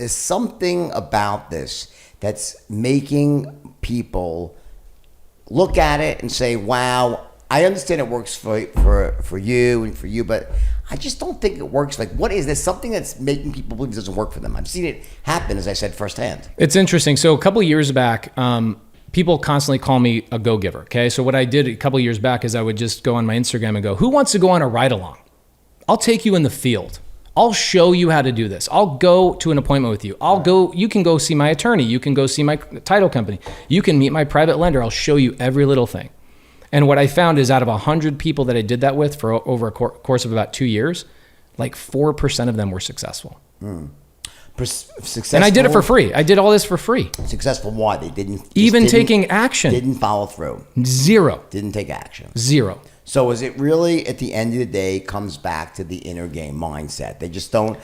there's something about this that's making people look at it and say, wow, I understand it works for you and for you, but I just don't think it works. Like, what is this? Something that's making people believe it doesn't work for them. I've seen it happen, as I said, firsthand. It's interesting. So a couple of years back, people constantly call me a go-giver, okay? So what I did a couple of years back is I would just go on my Instagram and go, who wants to go on a ride-along? I'll take you in the field. I'll show you how to do this. I'll go to an appointment with you. You can go see my attorney. You can go see my title company. You can meet my private lender. I'll show you every little thing. And what I found is out of 100 people that I did that with for over a course of about 2 years, like 4% of them were successful. Successful, and I did it for free. I did all this for free. Successful why? They didn't... Even taking action. Didn't follow through. Zero. Didn't take action. Zero. So is it really, at the end of the day, comes back to the inner game mindset? They just don't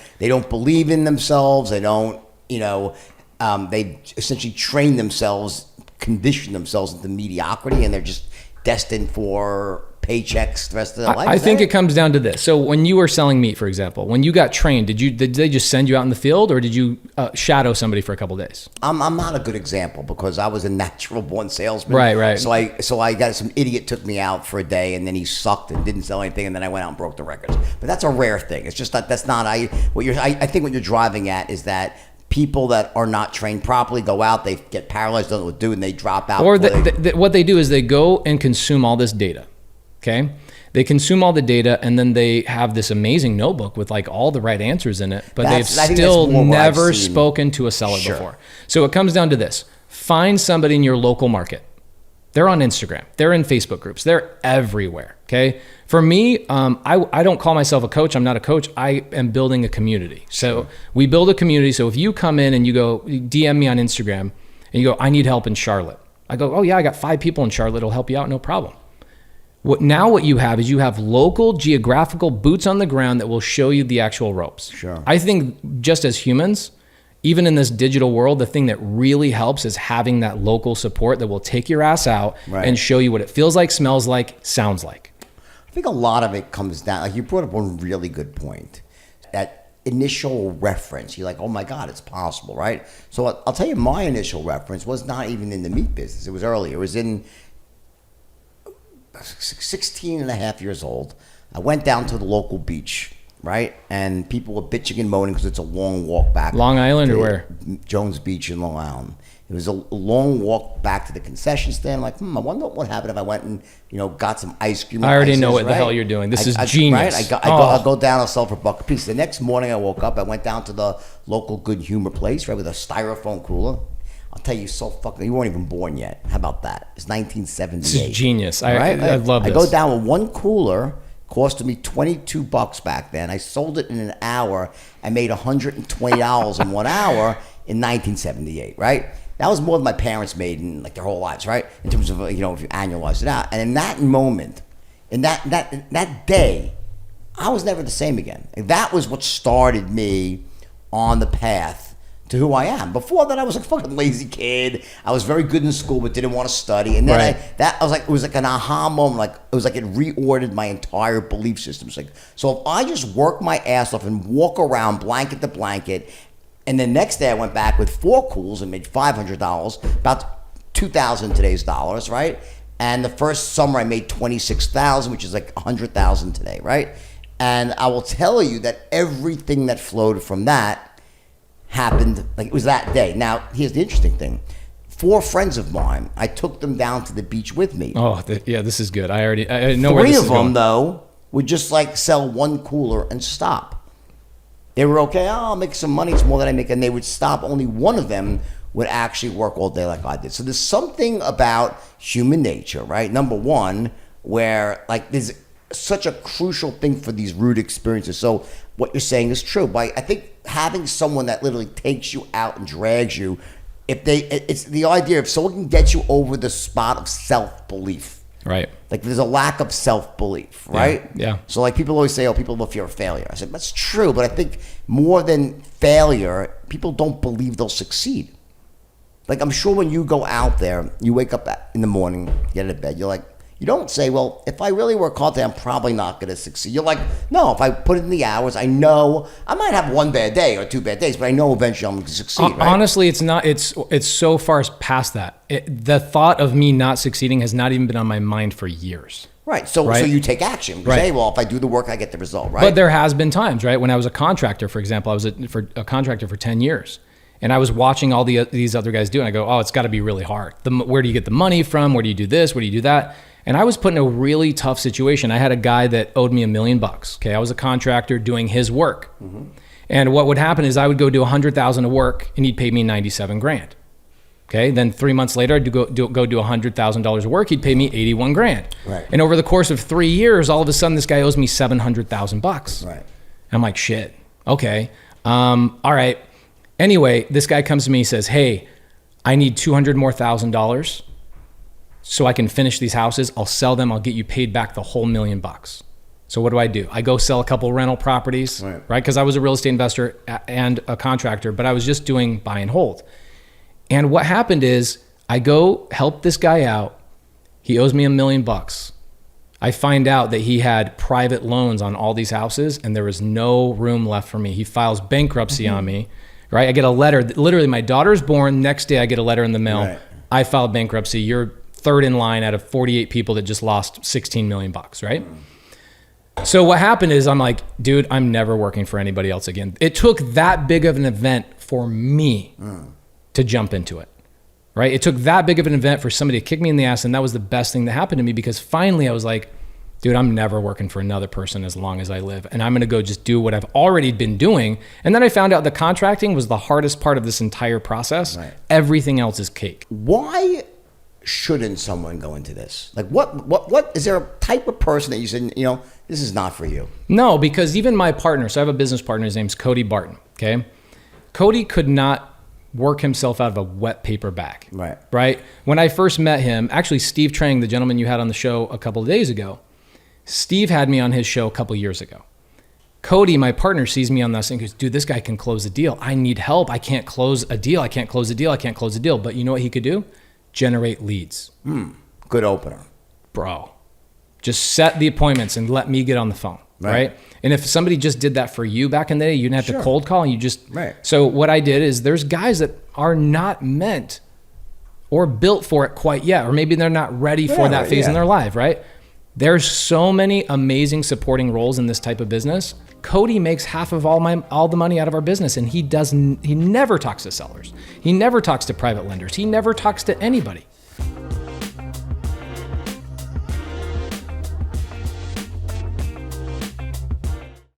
believe in themselves. They don't, they essentially train themselves, condition themselves into mediocrity, and they're just destined for paychecks the rest of their life. I think it comes down to this. So when you were selling meat, for example, when you got trained, did they just send you out in the field, or did you shadow somebody for a couple of days? I'm not a good example because I was a natural born salesman. Right. So I got some idiot took me out for a day, and then he sucked and didn't sell anything, and then I went out and broke the records. But that's a rare thing. It's just I think what you're driving at is that people that are not trained properly go out, they get paralyzed, don't know what to do, and they drop out. Or what they do is they go and consume all this data. Okay. They consume all the data, and then they have this amazing notebook with like all the right answers in it, but they've still never spoken to a seller before. So it comes down to this: find somebody in your local market. They're on Instagram. They're in Facebook groups. They're everywhere. Okay. For me, I don't call myself a coach. I'm not a coach. I am building a community. So we build a community. So if you come in and you go DM me on Instagram and you go, I need help in Charlotte. I go, oh yeah, I got 5 people in Charlotte. It'll help you out. No problem. What you have is you have local geographical boots on the ground that will show you the actual ropes. Sure. I think just as humans, even in this digital world, the thing that really helps is having that local support that will take your ass out and show you what it feels like, smells like, sounds like. I think a lot of it comes down, like you brought up one really good point, that initial reference. You're like, oh my God, it's possible, right? So I'll tell you, my initial reference was not even in the meat business. It was earlier. It was in 16 and a half years old. I went down to the local beach, right? And people were bitching and moaning because it's a long walk back. Long Island or where? Jones Beach in Long Island. It was a long walk back to the concession stand. I'm like, I wonder what happened if I went and, got some ice cream. I already know what the hell you're doing. This is genius. Right? I'll go down, I'll sell for $1 a piece. The next morning I woke up, I went down to the local Good Humor place, right, with a styrofoam cooler. I'll tell you, you weren't even born yet. How about that? It's 1978. This is genius. I love this. I go down with one cooler, costed me $22 back then. I sold it in an hour. I made $120 in 1 hour in 1978, right? That was more than my parents made in like their whole lives, right? In terms of, if you annualize it out. And in that moment, in that day, I was never the same again. And that was what started me on the path to who I am. Before that, I was a fucking lazy kid. I was very good in school, but didn't want to study. And then it was like an aha moment. Like it was like it reordered my entire belief system. It's like, so if I just work my ass off and walk around blanket to blanket, and then next day I went back with 4 cools and made $500, about $2,000 today's dollars, right? And the first summer I made $26,000, which is like $100,000 today, right? And I will tell you that everything that flowed from that happened, like it was that day. Now, here's the interesting thing. 4 friends of mine, I took them down to the beach with me. Oh, this is good. I know where this is going. 3 of them, though, would just like sell 1 cooler and stop. They were okay, I'll make some money, it's more than I make, and they would stop. Only one of them would actually work all day like I did. So there's something about human nature, right? Number one, where like there's such a crucial thing for these rude experiences. So what you're saying is true. But I think having someone that literally takes you out and drags you, it's the idea if someone can get you over the spot of self-belief. Right. Like there's a lack of self-belief, right? Yeah. So like people always say, people have a fear of failure. I said, that's true, but I think more than failure, people don't believe they'll succeed. Like I'm sure when you go out there, you wake up in the morning, get out of bed, you're like, You don't say, well, if I really work hard, then I'm probably not going to succeed. You're like, no, if I put in the hours, I know I might have one bad day or 2 bad days, but I know eventually I'm going to succeed, right? Honestly, it's not. It's so far past that. The thought of me not succeeding has not even been on my mind for years. Right. So you take action. You say, well, if I do the work, I get the result, right? But there has been times, right? When I was a contractor, for example, I was a contractor for 10 years. And I was watching all these other guys do it. And I go, oh, it's got to be really hard. Where do you get the money from? Where do you do this? Where do you do that? And I was put in a really tough situation. I had a guy that owed me $1 million. Okay, I was a contractor doing his work. Mm-hmm. And what would happen is I would go do $100,000 of work and he'd pay me $97,000. Okay, then 3 months later, I'd go do $100,000 of work. He'd pay me $81,000. Right. And over the course of 3 years, all of a sudden, this guy owes me $700,000. Right. And I'm like, shit. Okay. All right. Anyway, this guy comes to me. He says, "Hey, I need $200,000 more so I can finish these houses. I'll sell them. I'll get you paid back the whole $1 million." So what do? I go sell a couple rental properties, right? Because I was a real estate investor and a contractor, but I was just doing buy and hold. And what happened is I go help this guy out. He owes me $1 million. I find out that he had private loans on all these houses and there was no room left for me. He files bankruptcy on me, right? I get a letter. Literally, my daughter's born. Next day, I get a letter in the mail. Right. I filed bankruptcy. You're third in line out of 48 people that just lost $16 million, right? So what happened is I'm like, dude, I'm never working for anybody else again. It took that big of an event for me to jump into it, right? It took that big of an event for somebody to kick me in the ass, and that was the best thing that happened to me because finally I was like, dude, I'm never working for another person as long as I live, and I'm gonna go just do what I've already been doing. And then I found out the contracting was the hardest part of this entire process. Right. Everything else is cake. Why shouldn't someone go into this? Like what is there a type of person that you said, this is not for you? No, because even my partner, so I have a business partner, his name's Cody Barton, okay? Cody could not work himself out of a wet paper bag, right? When I first met him, actually Steve Trang, the gentleman you had on the show a couple of days ago, Steve had me on his show a couple of years ago. Cody, my partner, sees me on this and goes, dude, this guy can close a deal. I need help. I can't close a deal. I can't close a deal. But you know what he could do? Generate leads. Good opener. Bro, just set the appointments and let me get on the phone, right? And if somebody just did that for you back in the day, you didn't have to cold call. You just, So what I did is there's guys that are not meant or built for it quite yet, or maybe they're not ready for that phase in their life, right? There's so many amazing supporting roles in this type of business. Cody makes half of all the money out of our business, and he never talks to sellers. He never talks to private lenders. He never talks to anybody.